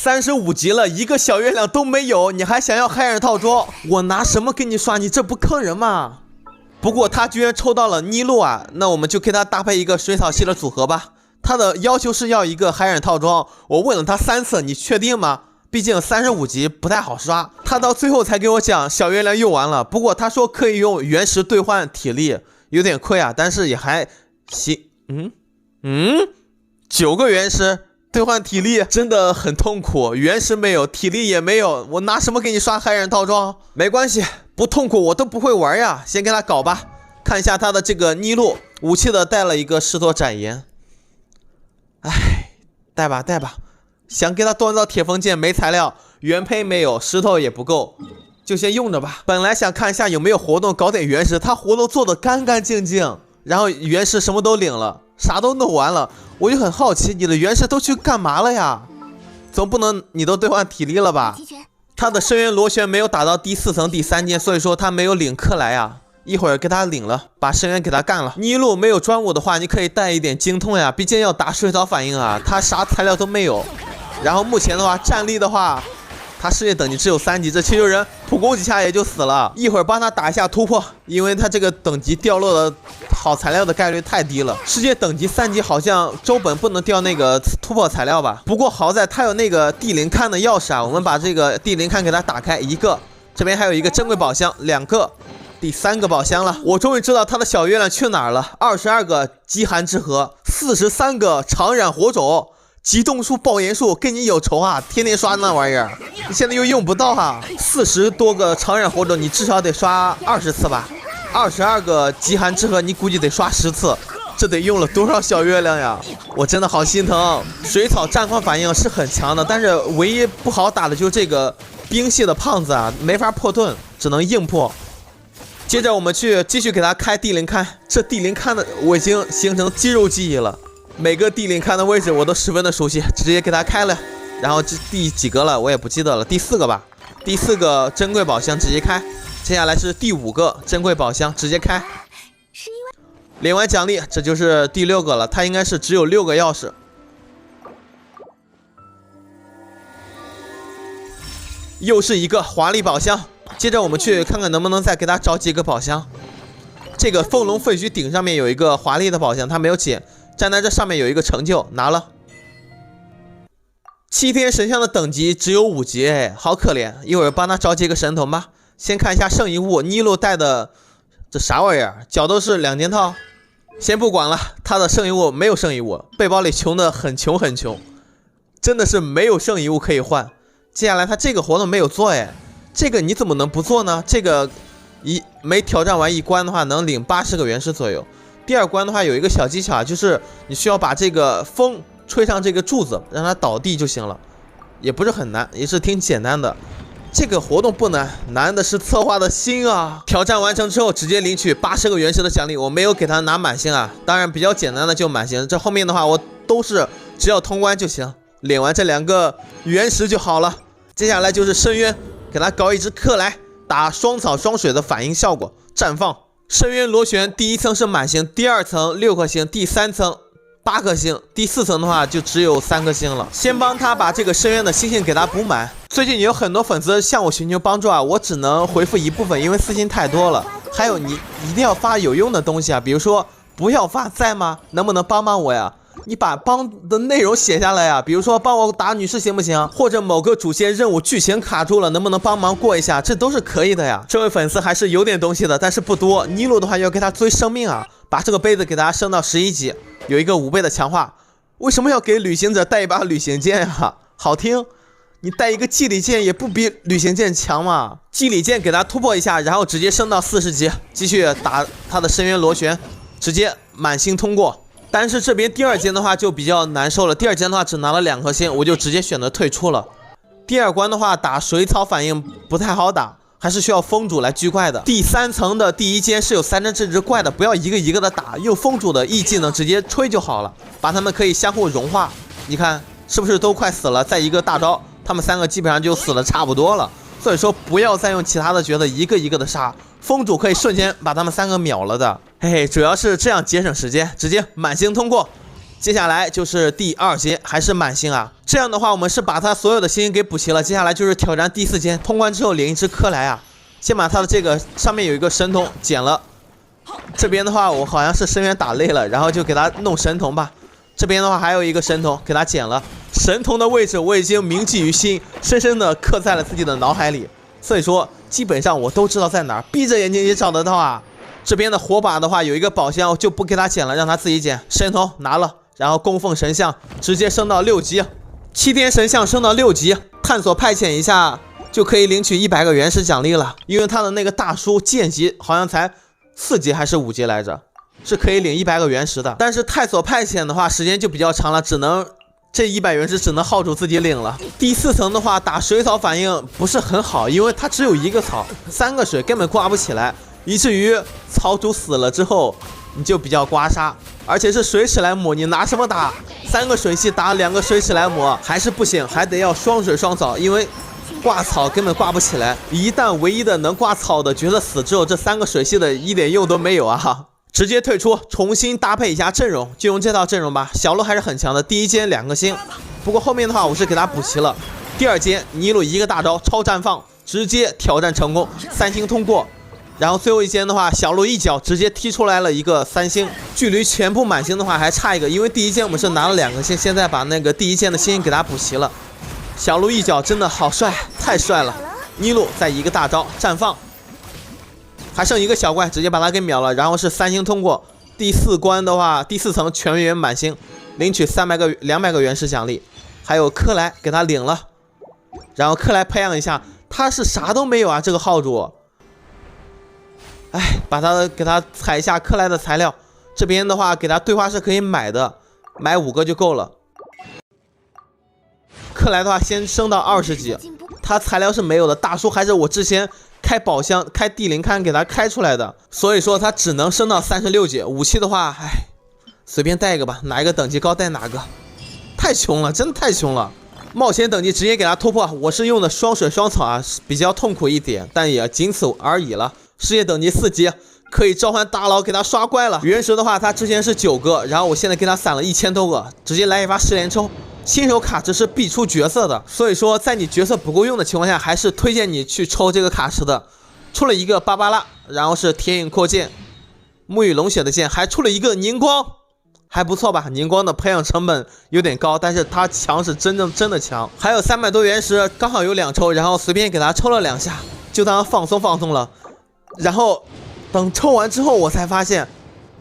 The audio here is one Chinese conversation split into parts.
35级了，一个小月亮都没有，你还想要海尔套装？我拿什么给你刷？你这不坑人吗？不过他居然抽到了尼禄啊，那我们就给他搭配一个水草系的组合吧。他的要求是要一个海尔套装，我问了他3次，你确定吗？毕竟35级不太好刷。他到最后才给我讲小月亮用完了，不过他说可以用原石兑换体力，有点亏啊，但是也还行。9个原石兑换体力真的很痛苦，原石没有，体力也没有，我拿什么给你刷海人套装？没关系，不痛苦我都不会玩呀，先给他搞吧。看一下他的这个尼禄武器的带了一个石头斩岩，带吧，想给他锻造铁锋剑没材料，原胚没有，石头也不够，就先用着吧。本来想看一下有没有活动搞点原石，他活动做的干干净净，然后原石什么都领了，啥都弄完了，我就很好奇你的原石都去干嘛了呀？总不能你都兑换体力了吧？他的深渊螺旋没有打到第4层第3阶，所以说他没有领克莱啊，一会儿给他领了，把深渊给他干了。尼禄没有专武的话，你可以带一点精通呀，毕竟要打水草反应啊，他啥材料都没有。然后目前的话，战力的话，他世界等级只有3级，这7球人普攻几下也就死了。一会儿帮他打一下突破，因为他这个等级掉落的好材料的概率太低了。世界等级3级好像周本不能掉那个突破材料吧？不过好在他有那个地灵龛的钥匙啊，我们把这个地灵龛给他打开一个，这边还有一个珍贵宝箱2个，第3个宝箱了。我终于知道他的小月亮去哪儿了，22个极寒之核，43个长染火种。极冻术、爆炎术跟你有仇啊！天天刷那玩意儿，你现在又用不到啊！40多个长染火种，你至少得刷20次吧？22个极寒之核，你估计得刷10次，这得用了多少小月亮呀？我真的好心疼。水草战况反应是很强的，但是唯一不好打的就是这个冰系的胖子啊，没法破盾，只能硬破。接着我们去继续给他开地灵龛，这地灵龛的我已经形成肌肉记忆了。每个地灵龛的位置我都十分的熟悉，直接给他开了。然后这第几个了我也不记得了，第4个吧。第4个珍贵宝箱直接开，接下来是第5个珍贵宝箱直接开。领完奖励，这就是第6个了，它应该是只有6个钥匙。又是一个华丽宝箱，接着我们去看看能不能再给他找几个宝箱。这个凤龙废墟顶上面有一个华丽的宝箱，他没有捡。站在这上面有一个成就，拿了。7天神像的等级只有5级，哎，好可怜。一会儿帮他找几个神童吧。先看一下圣遗物，尼禄带的这啥玩意儿？角斗士2件套，先不管了。他的圣遗物没有圣遗物，背包里穷的很穷很穷，真的是没有圣遗物可以换。接下来他这个活动没有做，哎，这个你怎么能不做呢？这个没挑战完一关的话，能领80个原石左右。第2关的话有一个小技巧，就是你需要把这个风吹上这个柱子，让它倒地就行了，也不是很难，也是挺简单的。这个活动不难，难的是策划的心啊！挑战完成之后直接领取80个原石的奖励，我没有给他拿满星啊，当然比较简单的就满星，这后面的话我都是只要通关就行，领完这2个原石就好了。接下来就是深渊，给他搞一只克莱，打双草双水的反应效果，绽放。深渊螺旋第1层是满星，第2层6颗星，第3层8颗星，第4层的话就只有3颗星了。先帮他把这个深渊的星星给他补满。最近有很多粉丝向我寻求帮助啊，我只能回复一部分，因为私信太多了。还有你一定要发有用的东西啊，比如说不要发在吗？能不能帮帮我呀？你把帮的内容写下来呀，比如说帮我打女士行不行？或者某个主线任务剧情卡住了，能不能帮忙过一下？这都是可以的呀。这位粉丝还是有点东西的，但是不多。尼禄的话要给他追生命啊，把这个杯子给他升到11级，有一个5倍的强化。为什么要给旅行者带一把旅行剑呀？好听，你带一个祭礼剑也不比旅行剑强嘛。祭礼剑给他突破一下，然后直接升到40级，继续打他的深渊螺旋，直接满星通过。但是这边第2阶的话就比较难受了，第2阶的话只拿了2颗星，我就直接选择退出了。第2关的话打水草反应不太好打，还是需要风主来狙怪的。第3层的第1阶是有3只这只怪的，不要一个一个的打，用风主的 E 技能直接吹就好了，把他们可以相互融化。你看是不是都快死了？再一个大招，他们3个基本上就死了差不多了。所以说不要再用其他的角色一个一个的杀，风主可以瞬间把他们3个秒了的。嘿嘿，主要是这样节省时间，直接满星通过。接下来就是第2阶，还是满星啊。这样的话，我们是把他所有的星给补齐了。接下来就是挑战第4阶，通关之后领一只克莱啊。先把他的这个上面有一个神童捡了。这边的话，我好像是深渊打累了，然后就给他弄神童吧。这边的话还有一个神童，给他捡了。神童的位置我已经铭记于心，深深的刻在了自己的脑海里。所以说，基本上我都知道在哪儿，闭着眼睛也找得到啊。这边的火把的话有一个宝箱，我就不给他捡了，让他自己捡。神童拿了，然后供奉神像直接升到6级，7天神像升到6级，探索派遣一下就可以领取100个原石奖励了。因为他的那个大叔剑级好像才4级还是5级来着，是可以领100个原石的。但是探索派遣的话时间就比较长了，只能这100原石只能号主自己领了。第4层的话打水草反应不是很好，因为它只有1个草，3个水根本挂不起来。以至于草主死了之后，你就比较刮痧，而且是水史莱姆，你拿什么打？3个水系打2个水史莱姆还是不行，还得要双水双草，因为挂草根本挂不起来。一旦唯一的能挂草的角色死之后，这3个水系的一点用都没有啊！直接退出，重新搭配一下阵容，就用这套阵容吧。小鹿还是很强的，第1阶2个星，不过后面的话我是给他补齐了。第2阶尼禄一个大招超绽放，直接挑战成功，3星通过。然后最后一阶的话，小鹿一脚直接踢出来了一个3星，距离全部满星的话还差一个，因为第1阶我们是拿了2个星，现在把那个第1阶的星给他补齐了。小鹿一脚真的好帅，太帅了！尼禄再一个大招绽放，还剩一个小怪，直接把他给秒了，然后是3星通过。第4关的话，第4层全员满星，领取200个原石奖励，还有克莱给他领了，然后克莱培养一下，他是啥都没有啊，这个号主。哎，给他采一下克莱的材料，这边的话给他对话是可以买的，买5个就够了。克莱的话先升到20级，他材料是没有的，大叔还是我之前开宝箱开地灵龛给他开出来的，所以说他只能升到36级。武器的话，哎，随便带一个吧，哪一个等级高带哪个。太穷了，真的太穷了。冒险等级直接给他突破，我是用的双水双草啊，比较痛苦一点，但也仅此而已了。事业等级4级，可以召唤大佬给他刷怪了。原石的话，他之前是9个，然后我现在给他散了1000多个，直接来一发10连抽。新手卡池是必出角色的，所以说在你角色不够用的情况下，还是推荐你去抽这个卡池的。出了一个芭芭拉，然后是铁影扩剑、沐浴龙血的剑，还出了一个凝光，还不错吧？凝光的培养成本有点高，但是他强是真的强。还有300多原石，刚好有2抽，然后随便给他抽了2下，就当放松了。然后等抽完之后，我才发现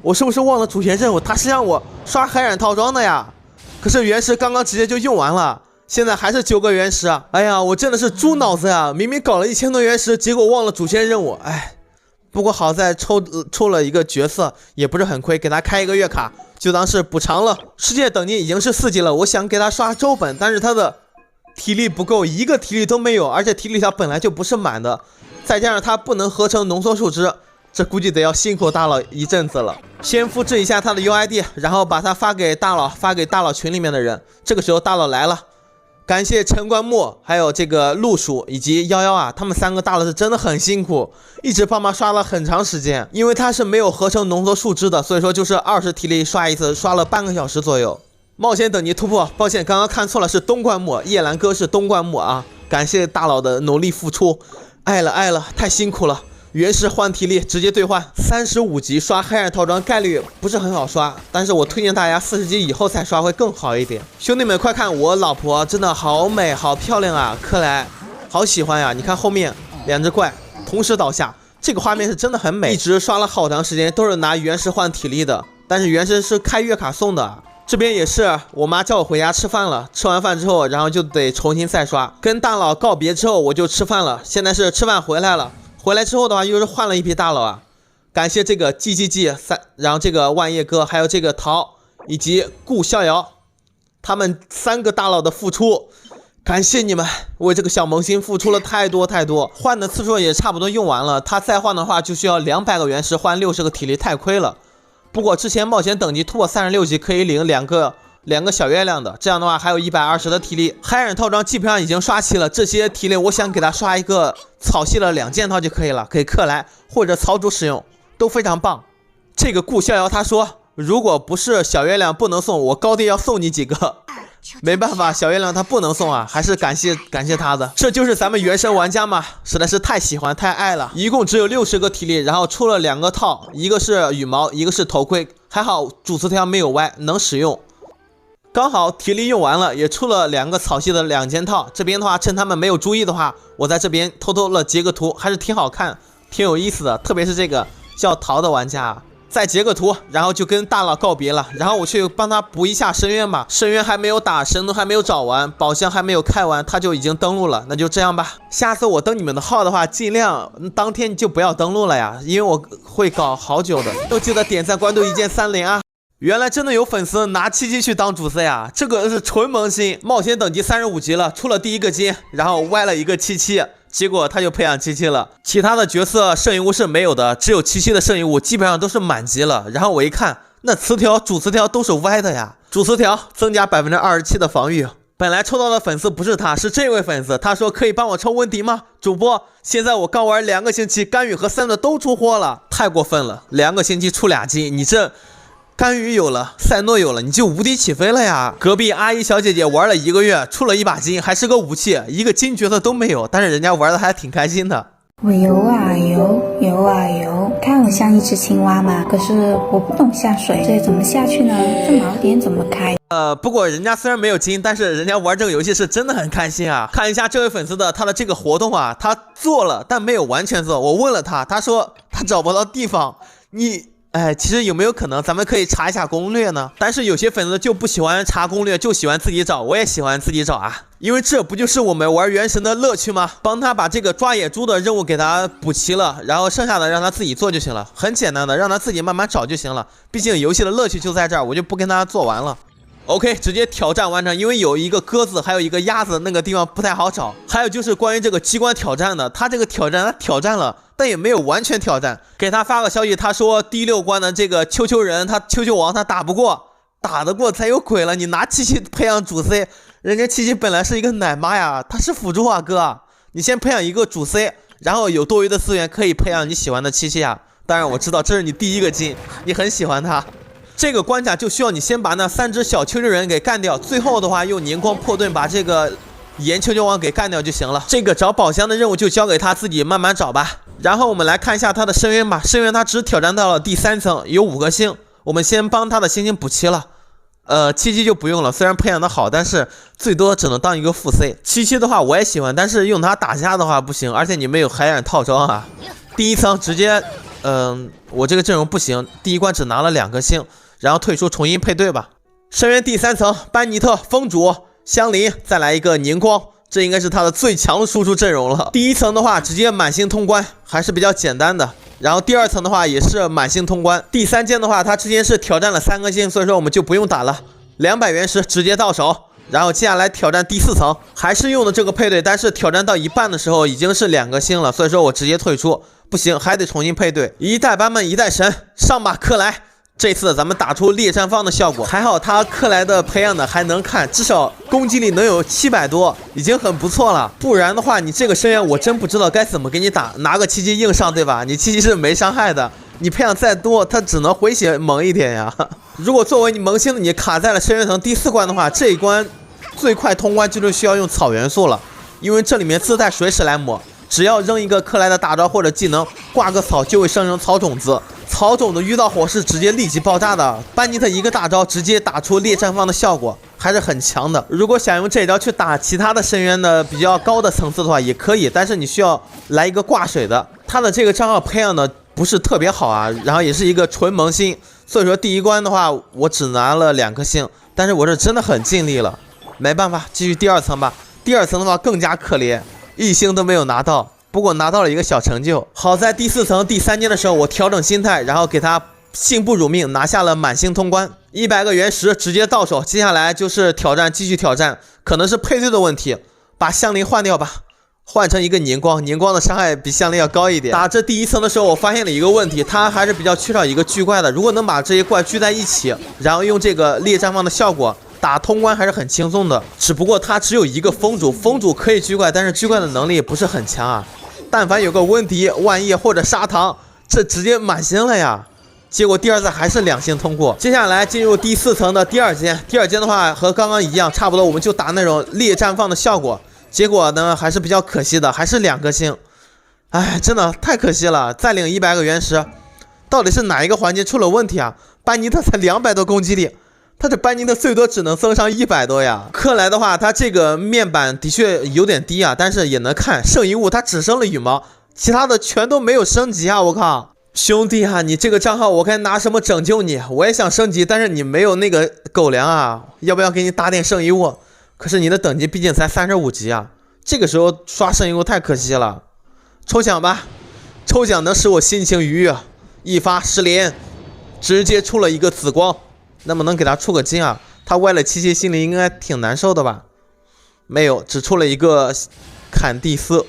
我是不是忘了主线任务？他是让我刷海染套装的呀。可是原石刚刚直接就用完了，现在还是9个原石啊！哎呀，我真的是猪脑子呀！明明搞了1000多原石，结果忘了主线任务。哎，不过好在抽了一个角色，也不是很亏，给他开一个月卡，就当是补偿了。世界等级已经是4级了，我想给他刷周本，但是他的体力不够，一个体力都没有，而且体力条本来就不是满的。再加上它不能合成浓缩树枝，这估计得要辛苦大佬一阵子了。先复制一下他的 UID， 然后把它发给大佬群里面的人。这个时候大佬来了，感谢陈冠木，还有这个陆鼠以及11啊，他们3个大佬是真的很辛苦，一直帮忙刷了很长时间。因为它是没有合成浓缩树枝的，所以说就是20体力刷一次，刷了半个小时左右。冒险等级突破，抱歉，刚刚看错了，是东冠木，叶兰哥是东冠木啊，感谢大佬的努力付出。爱了，太辛苦了。原石换体力直接兑换，35级刷黑暗套装概率不是很好刷，但是我推荐大家40级以后再刷会更好一点。兄弟们快看，我老婆真的好美好漂亮啊，克莱好喜欢呀！你看后面2只怪同时倒下，这个画面是真的很美。一直刷了好长时间都是拿原石换体力的，但是原石是开月卡送的。这边也是，我妈叫我回家吃饭了，吃完饭之后，然后就得重新再刷。跟大佬告别之后，我就吃饭了。现在是吃饭回来了，回来之后的话，又是换了一批大佬啊。感谢这个 GGG 然后这个万叶哥，还有这个桃以及顾逍遥，他们3个大佬的付出，感谢你们为这个小萌新付出了太多，换的次数也差不多用完了。他再换的话，就需要200个原石换60个体力，太亏了。不过之前冒险等级突破36级可以领两个小月亮的，这样的话还有120的体力。海染套装基本上已经刷齐了，这些体力我想给他刷一个草系的2件套就可以了，可以克莱或者草主使用，都非常棒。这个顾逍遥他说如果不是小月亮不能送，我高低要送你几个。没办法，小月亮他不能送啊，还是感谢他的。这就是咱们原神玩家嘛，实在是太喜欢太爱了。一共只有60个体力，然后出了2个套，一个是羽毛，一个是头盔，还好主词条没有歪，能使用。刚好体力用完了，也出了2个草系的2件套。这边的话，趁他们没有注意的话，我在这边偷偷的截个图，还是挺好看，挺有意思的。特别是这个叫桃的玩家。再截个图，然后就跟大佬告别了。然后我去帮他补一下深渊吧，深渊还没有打，神盾还没有找完，宝箱还没有开完，他就已经登录了。那就这样吧，下次我登你们的号的话，尽量当天就不要登录了呀，因为我会搞好久的。都记得点赞、关注一键30啊！原来真的有粉丝拿77去当主 C 啊，这个是纯萌新。冒险等级35级了，出了第1个金，然后歪了一个77。结果他就培养77了，其他的角色圣遗物是没有的，只有77的圣遗物基本上都是满级了。然后我一看，那词条主词条都是歪的呀，主词条增加27%的防御。本来抽到的粉丝不是他，是这位粉丝，他说可以帮我抽温迪吗？主播，现在我刚玩2个星期，甘雨和三的都出货了，太过分了，2个星期出2金，你这。甘雨有了，赛诺有了，你就无敌起飞了呀！隔壁阿姨小姐姐玩了1个月，出了1把金，还是个武器，一个金角色都没有，但是人家玩的还挺开心的。我游啊游，游啊游，看我像一只青蛙吗？可是我不懂下水，这怎么下去呢？这锚点怎么开？不过人家虽然没有金，但是人家玩这个游戏是真的很开心啊！看一下这位粉丝的他的这个活动啊，他做了，但没有完全做。我问了他，他说他找不到地方。其实有没有可能咱们可以查一下攻略呢？但是有些粉丝就不喜欢查攻略，就喜欢自己找。我也喜欢自己找啊，因为这不就是我们玩原神的乐趣吗？帮他把这个抓野猪的任务给他补齐了，然后剩下的让他自己做就行了，很简单的，让他自己慢慢找就行了。毕竟游戏的乐趣就在这儿，我就不跟他做完了。OK， 直接挑战完成，因为有一个鸽子，还有一个鸭子，那个地方不太好找。还有就是关于这个机关挑战的，他这个挑战他挑战了，但也没有完全挑战。给他发个消息，他说第6关的这个秋秋人，他秋秋王他打不过，打得过才有鬼了。你拿77培养主 C， 人家77本来是一个奶妈呀，他是辅助啊哥，你先培养一个主 C， 然后有多余的资源可以培养你喜欢的77啊。当然我知道这是你第1个金，你很喜欢他。这个关卡就需要你先把那3只小秋秋人给干掉，最后的话用年光破盾把这个岩秋秋王给干掉就行了。这个找宝箱的任务就交给他自己慢慢找吧。然后我们来看一下他的深渊吧，深渊他只挑战到了第3层，有5个星，我们先帮他的星星补齐了。77就不用了，虽然培养的好，但是最多只能当一个副 C。77的话我也喜欢，但是用它打架的话不行，而且你没有海眼套装啊。第1层直接，我这个阵容不行，第1关只拿了2个星。然后退出重新配对吧。深渊第3层，班尼特、风主、香菱，再来一个凝光，这应该是他的最强的输出阵容了。第1层的话直接满星通关，还是比较简单的。然后第2层的话也是满星通关。第3件的话，他之前是挑战了3个星，所以说我们就不用打了。200原石直接到手。然后接下来挑战第4层，还是用的这个配对，但是挑战到一半的时候已经是2个星了，所以说我直接退出，不行，还得重新配对。一代版本一代神，上吧克莱。这次咱们打出猎山方的效果，还好他克莱的培养的还能看，至少攻击力能有700多，已经很不错了。不然的话，你这个深渊我真不知道该怎么给你打，拿个77硬上，对吧？你77是没伤害的，你培养再多，他只能回血猛一点呀。如果作为你萌新的你卡在了深渊层第4关的话，这一关最快通关就是需要用草元素了，因为这里面自带水史莱姆，只要扔一个克莱的大招或者技能，挂个草就会生成草种子。草种子遇到火是直接立即爆炸的，班尼特一个大招直接打出猎绽放的效果，还是很强的。如果想用这招去打其他的深渊的比较高的层次的话也可以，但是你需要来一个挂水的。他的这个账号培养的不是特别好啊，然后也是一个纯萌新，所以说第1关的话我只拿了2颗星，但是我是真的很尽力了，没办法，继续第2层吧。第2层的话更加可怜，1星都没有拿到。不过拿到了一个小成就，好在第4层第3阶的时候我调整心态，然后给他幸不辱命拿下了满星通关，100个原石直接到手。接下来就是挑战，继续挑战，可能是配对的问题，把香菱换掉吧，换成一个凝光，凝光的伤害比香菱要高一点。打这第1层的时候我发现了一个问题，他还是比较缺少一个巨怪的，如果能把这些怪聚在一起，然后用这个猎绽放的效果打通关还是很轻松的。只不过他只有一个风主，风主可以聚怪，但是聚怪的能力不是很强啊。但凡有个温迪、万叶或者砂糖，这直接满星了呀！结果第二次还是2星通过。接下来进入第4层的第2间，第2间的话和刚刚一样，差不多我们就打那种猎绽放的效果。结果呢还是比较可惜的，还是2颗星。哎，真的太可惜了！再领100个原石，到底是哪一个环节出了问题啊？班尼特才200多攻击力，他这班尼特最多只能增上100多呀。克莱的话，他这个面板的确有点低啊，但是也能看。圣遗物他只升了羽毛，其他的全都没有升级啊！我靠，兄弟啊，你这个账号我该拿什么拯救你？我也想升级，但是你没有那个狗粮啊，要不要给你打点圣遗物？可是你的等级毕竟才35级啊，这个时候刷圣遗物太可惜了。抽奖吧，抽奖能使我心情愉悦。一发10连，直接出了一个紫光，那么能给他出个金啊？他歪了七七，心里应该挺难受的吧？没有，只出了一个坎蒂斯，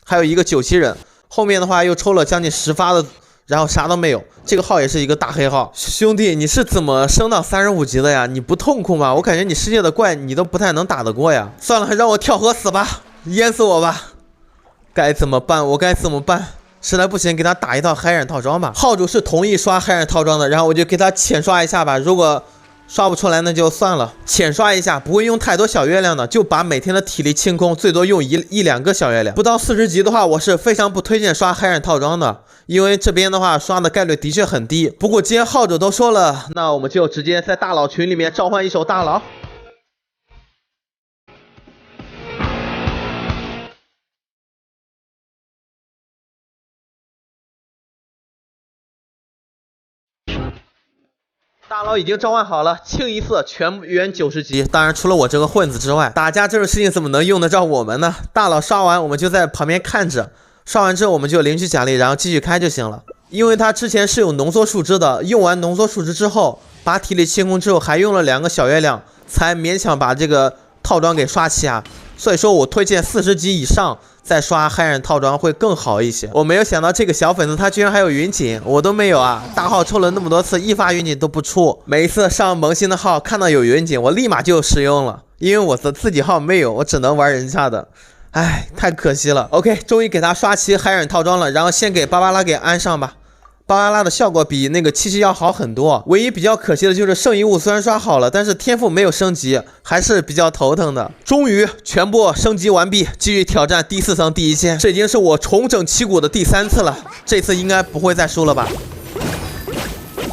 还有一个97人。后面的话又抽了将近10发的，然后啥都没有。这个号也是一个大黑号。兄弟，你是怎么升到35级的呀？你不痛苦吗？我感觉你世界的怪你都不太能打得过呀。算了，让我跳河死吧，淹死我吧。该怎么办？我该怎么办？实在不行，给他打一套海染套装吧。号主是同意刷海染套装的，然后我就给他浅刷一下吧。如果刷不出来，那就算了，浅刷一下，不会用太多小月亮的，就把每天的体力清空，最多用一两个小月亮。不到40级的话，我是非常不推荐刷海染套装的，因为这边的话刷的概率的确很低。不过既然号主都说了，那我们就直接在大佬群里面召唤一首大佬。大佬已经召唤好了，清一色全员90级，当然除了我这个混子之外，打架这种事情怎么能用得着我们呢？大佬刷完我们就在旁边看着，刷完之后我们就领取奖励，然后继续开就行了。因为他之前是有浓缩树枝的，用完浓缩树枝之后，把体力清空之后，还用了2个小月亮，才勉强把这个套装给刷齐啊。所以说我推荐40级以上再刷海染套装会更好一些。我没有想到这个小粉子他居然还有云锦，我都没有啊！大号抽了那么多次，一发云锦都不出。每一次上萌新的号看到有云锦，我立马就使用了，因为我的自己号没有，我只能玩人家的。唉，太可惜了。OK， 终于给他刷齐海染套装了，然后先给芭芭拉给安上吧。芭芭拉的效果比那个77要好很多，唯一比较可惜的就是圣遗物虽然刷好了，但是天赋没有升级，还是比较头疼的。终于全部升级完毕，继续挑战第4层第1线，这已经是我重整旗鼓的第3次了，这次应该不会再输了吧？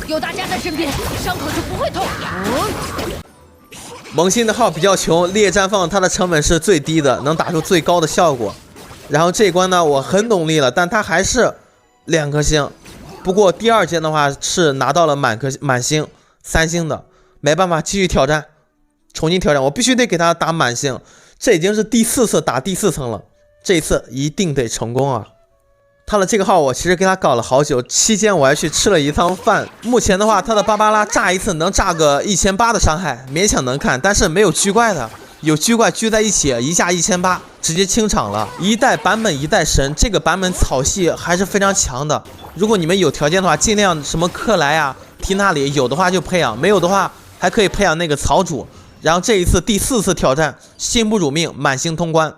有大家在身边，伤口就不会痛。萌新的号比较穷，猎绽放它的成本是最低的，能打出最高的效果。然后这一关呢，我很努力了，但它还是2颗星。不过第2间的话是拿到了满星3星的，没办法，继续挑战，重新挑战，我必须得给他打满星。这已经是第4次打第4层了，这一次一定得成功啊！他的这个号我其实给他搞了好久，期间我还去吃了一趟饭。目前的话，他的芭芭拉炸一次能炸个1800的伤害，勉强能看，但是没有狙怪的。有狙怪狙在一起，一下1800，直接清场了。一代版本一代神，这个版本草系还是非常强的。如果你们有条件的话，尽量什么克莱啊、缇娜里有的话就培养，没有的话还可以培养那个草主。然后这一次第4次挑战，心不辱命，满星通关。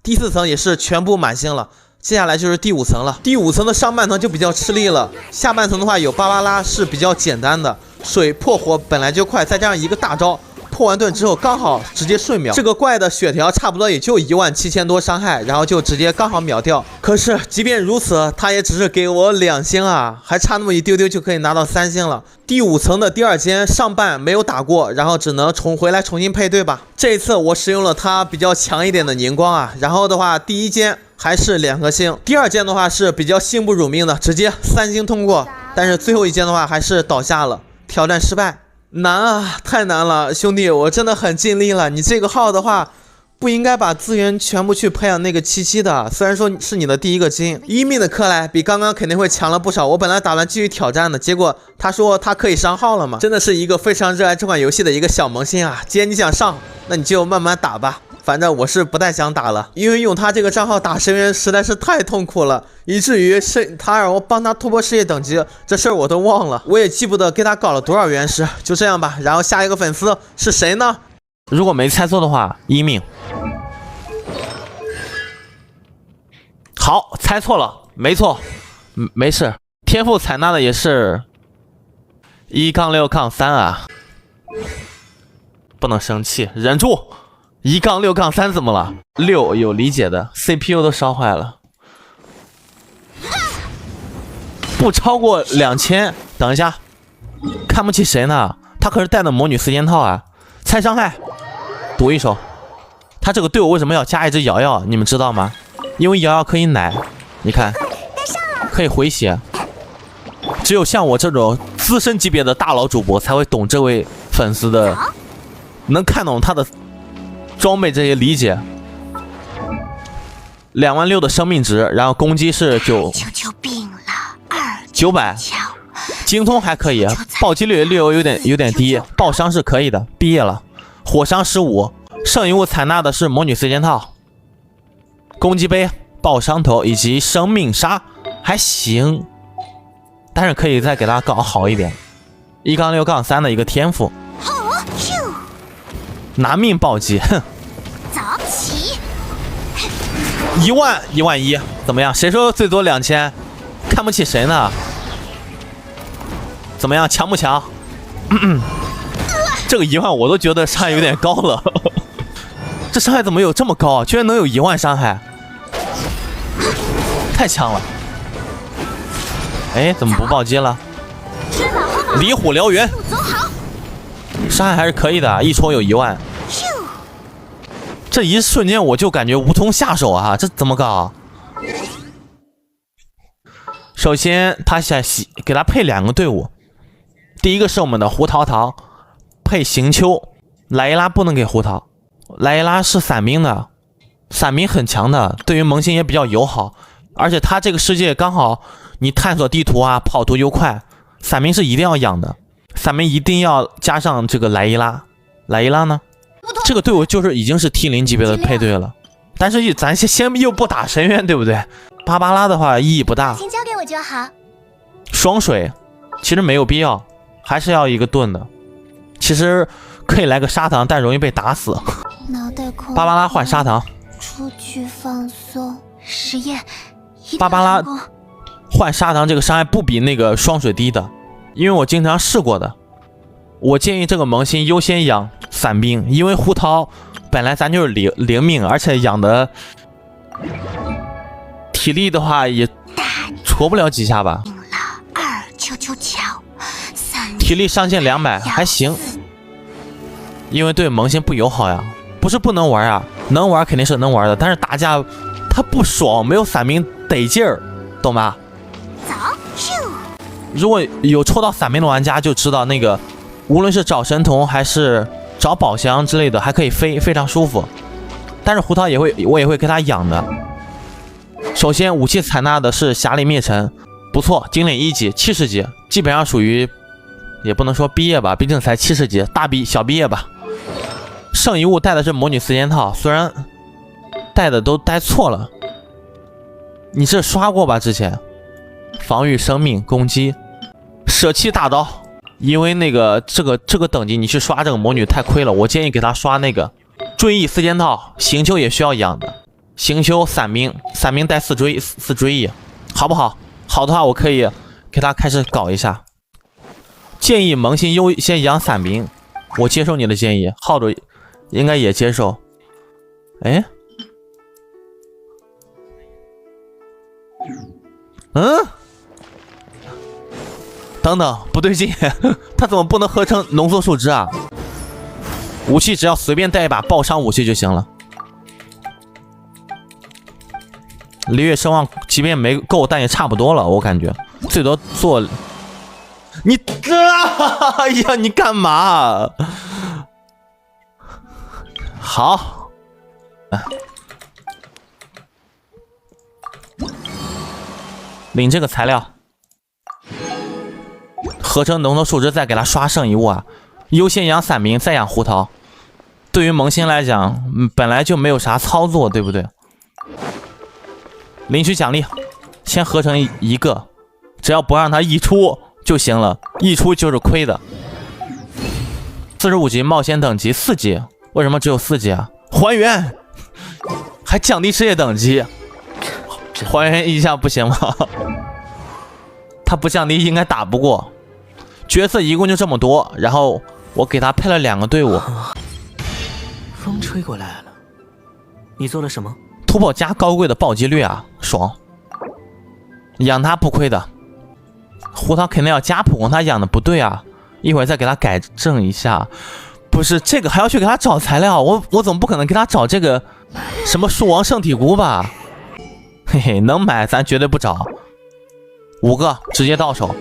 第4层也是全部满星了，接下来就是第5层了。第5层的上半层就比较吃力了，下半层的话有芭芭拉是比较简单的，水破火本来就快，再加上一个大招。破完盾之后刚好直接瞬秒，这个怪的血条差不多也就17000多伤害，然后就直接刚好秒掉。可是即便如此，他也只是给我2星啊，还差那么一丢丢就可以拿到3星了。第5层的第2间上半没有打过，然后只能回来重新配对吧。这一次我使用了它比较强一点的凝光啊，然后的话第1间还是2颗星，第2间的话是比较幸不辱命的，直接3星通过，但是最后一间的话还是倒下了，挑战失败。难啊，太难了，兄弟，我真的很尽力了。你这个号的话，不应该把资源全部去培养那个77的，虽然说是你的第1个金。1命的克莱比刚刚肯定会强了不少，我本来打算继续挑战的，结果他说他可以上号了嘛，真的是一个非常热爱这款游戏的一个小萌新啊。既然你想上，那你就慢慢打吧。反正我是不太想打了，因为用他这个账号打神元实在是太痛苦了，以至于他让我帮他突破世界等级这事儿我都忘了，我也记不得给他搞了多少原石。就这样吧，然后下一个粉丝是谁呢？如果没猜错的话，1命。好，猜错了，没错，没事。天赋采纳的也是1-6-3啊，不能生气，忍住。1-6-3怎么了？6有理解的 ，CPU 都烧坏了，不超过2000。等一下，看不起谁呢？他可是带的魔女四件套啊！猜伤害，赌一手。他这个队伍为什么要加一只瑶瑶？你们知道吗？因为瑶瑶可以奶，你看，可以回血。只有像我这种资深级别的大佬主播才会懂这位粉丝的，能看懂他的装备这些理解。26000的生命值，然后攻击是900，精通还可以，暴击率略有点低，爆伤是可以的，毕业了。火伤15，圣遗物采纳的是魔女四件套，攻击杯、爆伤头以及生命杀还行，但是可以再给他搞好一点。1-6-3的一个天赋，拿命暴击，哼。早起11000怎么样？谁说最多2000？看不起谁呢？怎么样，强不强？这个10000我都觉得伤害有点高了。这伤害怎么有这么高啊？居然能有10000伤害，太强了！哎，怎么不暴击了？离虎燎原，伤害还是可以的，一戳有10000。这一瞬间我就感觉无从下手啊！这怎么搞？首先，他想给他配2个队伍，第一个是我们的胡桃桃配行秋，莱伊拉不能给胡桃，莱伊拉是伞兵的，伞兵很强的，对于萌新也比较友好，而且他这个世界刚好你探索地图啊，跑图又快，伞兵是一定要养的，伞兵一定要加上这个莱伊拉。莱伊拉呢？这个队伍就是已经是 T0级别的配对了，但是咱先又不打深渊，对不对？芭芭拉的话意义不大，请交给我就好。双水其实没有必要，还是要一个盾的。其实可以来个砂糖，但容易被打死。脑袋空。芭芭拉换砂糖，出去放松。实验。芭芭拉换砂糖这个伤害不比那个双水低的，因为我经常试过的。我建议这个萌新优先养伞兵，因为胡桃本来咱就是零命，而且养的体力的话也戳不了几下吧。体力上限200还行，因为对萌新不友好呀。不是不能玩啊，能玩肯定是能玩的，但是打架他不爽，没有伞兵得劲儿，懂吧？如果有抽到伞兵的玩家就知道，那个无论是找神童还是找宝箱之类的，还可以飞，非常舒服。但是胡桃我也会给他养的。首先武器采纳的是侠力灭尘，不错，精灵1级70级，基本上属于也不能说毕业吧，毕竟才70级，小毕业吧。圣遗物带的是魔女四件套，虽然带的都带错了，你这刷过吧？之前防御、生命、攻击、舍弃大刀，因为那个这个等级你去刷这个魔女太亏了，我建议给他刷那个追忆四件套，行秋也需要养的。行秋伞兵带4追忆，好不好？好的话我可以给他开始搞一下。建议萌新优先养伞兵，我接受你的建议，号主应该也接受。哎，等等，不对劲，他怎么不能合成浓缩树枝啊？武器只要随便带一把爆伤武器就行了。璃月声望即便没够，但也差不多了，我感觉最多做你哎呀，你干嘛？好，领这个材料，合成浓缩树枝，再给他刷圣遗物啊！优先养伞兵，再养胡桃。对于萌新来讲，本来就没有啥操作，对不对？领取奖励，先合成一个，只要不让他溢出就行了，溢出就是亏的。45级冒险等级4级，为什么只有4级啊？还原，还降低世界等级，还原一下不行吗？他不降低应该打不过。角色一共就这么多，然后我给他配了2个队伍。风吹过来了，你做了什么？突破加高贵的暴击率啊，爽！养他不亏的。胡桃肯定要加普攻，他养的不对啊，一会儿再给他改正一下。不是这个还要去给他找材料，我总不可能给他找这个什么树王圣体菇吧？嘿嘿，能买咱绝对不找。5个直接到手，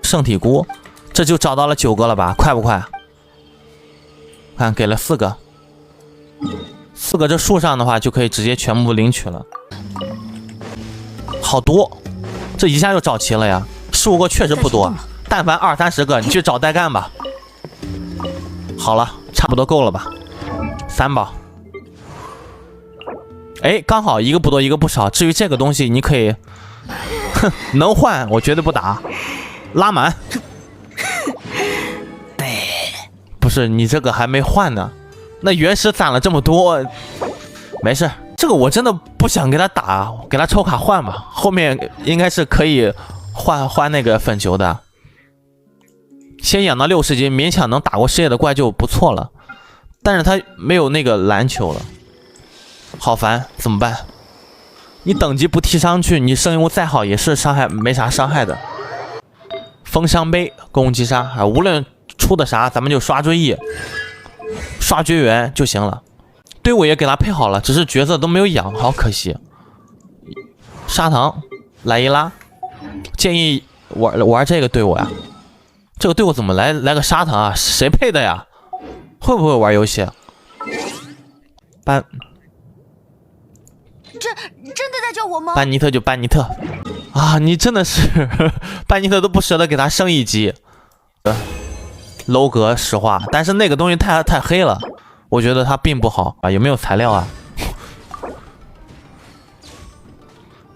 圣体菇，这就找到了9个了吧？快不快？看给了4个，4个这树上的话就可以直接全部领取了。好多，这一下就找齐了呀！15个确实不多，但凡20-30个，你去找代干吧。好了，差不多够了吧？3宝。哎，刚好1个不多，1个不少。至于这个东西，你可以，哼，能换我绝对不打，拉满。不是你这个还没换呢，那原石攒了这么多，没事，这个我真的不想给他打，给他抽卡换吧。后面应该是可以换那个粉球的。先养到60级，勉强能打过世界的怪就不错了。但是他没有那个篮球了，好烦，怎么办？你等级不提上去，你生物再好也是伤害没啥伤害的。风伤杯攻击杀啊，无论出的啥，咱们就刷追忆、刷绝缘就行了。队伍也给他配好了，只是角色都没有养，好可惜。砂糖来一拉，建议玩这个队伍呀。这个队伍怎么来个砂糖啊？谁配的呀？会不会玩游戏？班真的在救我吗？班尼特就班尼特啊！你真的是班尼特都不舍得给他升1级。楼阁石化，但是那个东西太黑了，我觉得它并不好啊。有没有材料啊？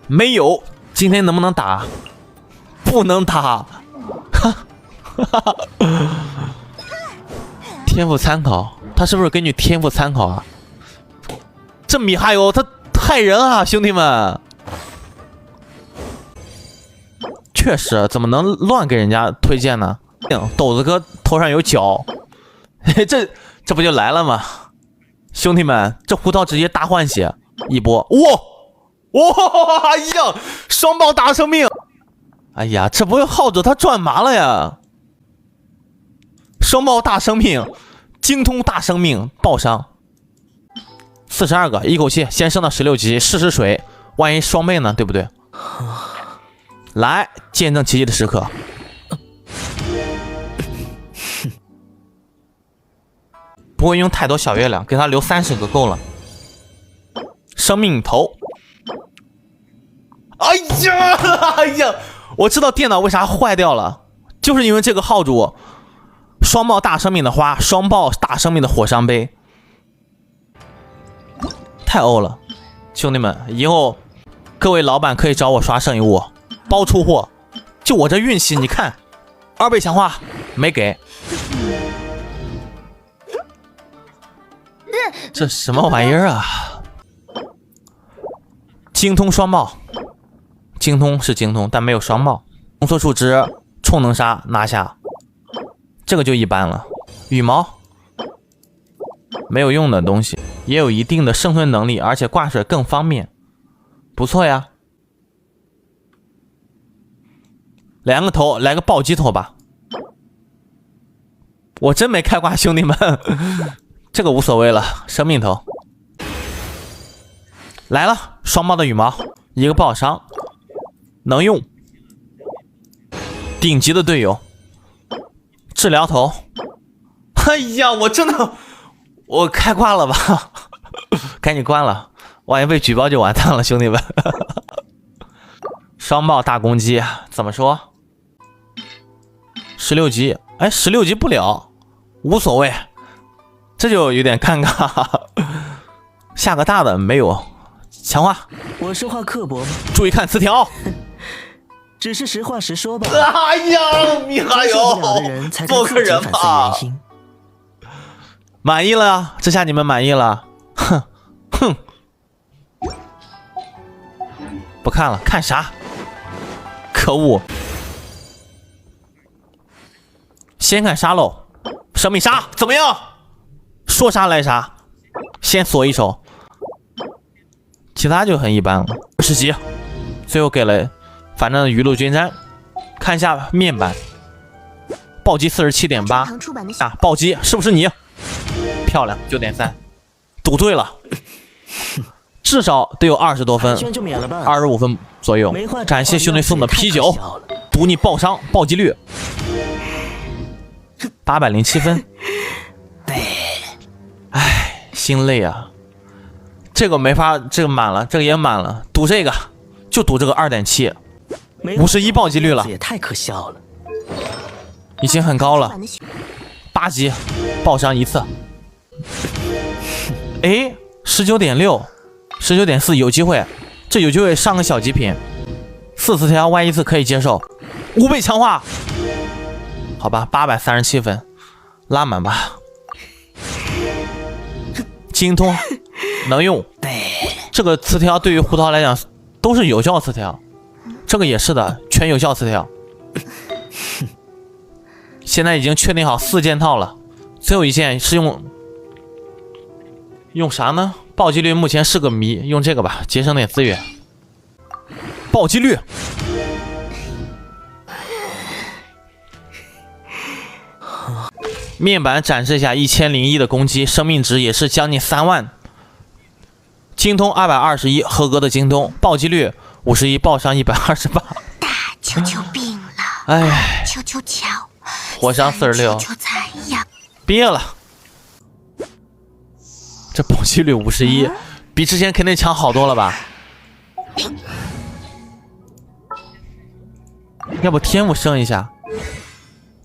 没有。今天能不能打？不能打。天赋参考，他是不是根据天赋参考啊？这米哈游他害人啊，兄弟们！确实，怎么能乱给人家推荐呢？斗子哥头上有角，这不就来了吗？兄弟们，这胡桃直接大换血一波，哇！哎呀，双爆大生命！哎呀，这不是耗着他转麻了呀！双爆大生命，精通大生命，爆伤42个，一口气先升到16级，试试水，万一双倍呢，对不对？来，见证奇迹的时刻。不会用太多小月亮，给他留30个够了。生命头。哎呀，我知道电脑为啥坏掉了，就是因为这个号主双爆大生命的花，双爆大生命的火伤杯，太欧了，兄弟们，以后各位老板可以找我刷圣遗物，包出货。就我这运气，你看，2倍强化没给。这什么玩意儿啊？精通双爆，精通是精通，但没有双爆。浓缩树枝，冲能杀拿下，这个就一般了。羽毛没有用的东西，也有一定的生存能力，而且挂水更方便，不错呀。2个头，来个暴击头吧。我真没开挂，兄弟们。这个无所谓了，生命头来了，双爆的羽毛，一个爆伤，能用。顶级的队友，治疗头。哎呀，我真的，我开挂了吧？赶紧关了，万一被举报就完蛋了，兄弟们。双爆大攻击，怎么说？16级，哎，16级不了，无所谓。这就有点尴尬，下个大的没有强化。我说话刻薄吗？注意看词条，只是实话实说吧。哎呀，米哈游，做个人吧。满意了，这下你们满意了？哼，不看了，看啥？可恶！先看沙漏，生命杀怎么样？说杀来杀，先锁一手，其他就很一般了。20级，最后给了，反正雨露均沾。看一下面板，暴击47.8啊，暴击是不是你？漂亮，9.3，赌对了，至少得有20多分，25分左右。感谢兄弟送的啤酒，赌你爆伤暴击率，807分。唉，心累啊，这个没法，这个满了，这个也满了，赌这个就赌这个2.7，51暴击率了，也太可笑了，已经很高了。8级爆伤一次。哎，19.6，19.4有机会，这有机会上个小极品，4次条Y1次可以接受，5倍强化，好吧，837分，拉满吧。精通能用，这个词条对于胡桃来讲都是有效词条，这个也是的，全有效词条。现在已经确定好4件套了，最后一件是用啥呢？暴击率目前是个谜，用这个吧，节省点资源。暴击率面板展示一下1001的攻击，生命值也是将近3万。精通221，合格的精通，暴击率51，爆伤128。大求求病了，哎，求求巧，火伤46，求财呀！憋了。这暴击率51，比之前肯定强好多了吧？要不天赋升一下？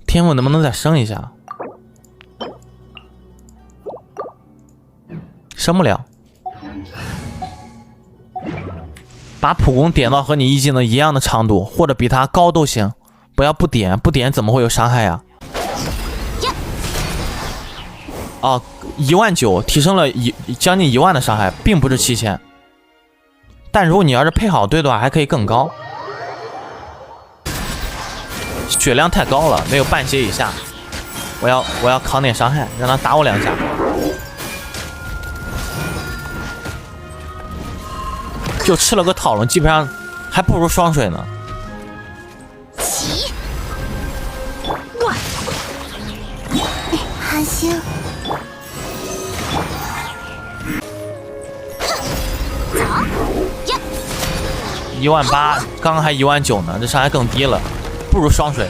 天赋能不能再升一下？升不了。把普攻点到和你一技能一样的长度，或者比它高都行，不要不点，不点怎么会有伤害呀？哦，19000提升了将近1万的伤害，并不是7000。但如果你要是配好队的话，还可以更高。血量太高了，没有半血以下。我要扛点伤害，让他打我2下。就吃了个讨论，基本上还不如双水呢。起，韩星，走呀！ 18000，刚刚还19000呢，这伤害更低了，不如双水。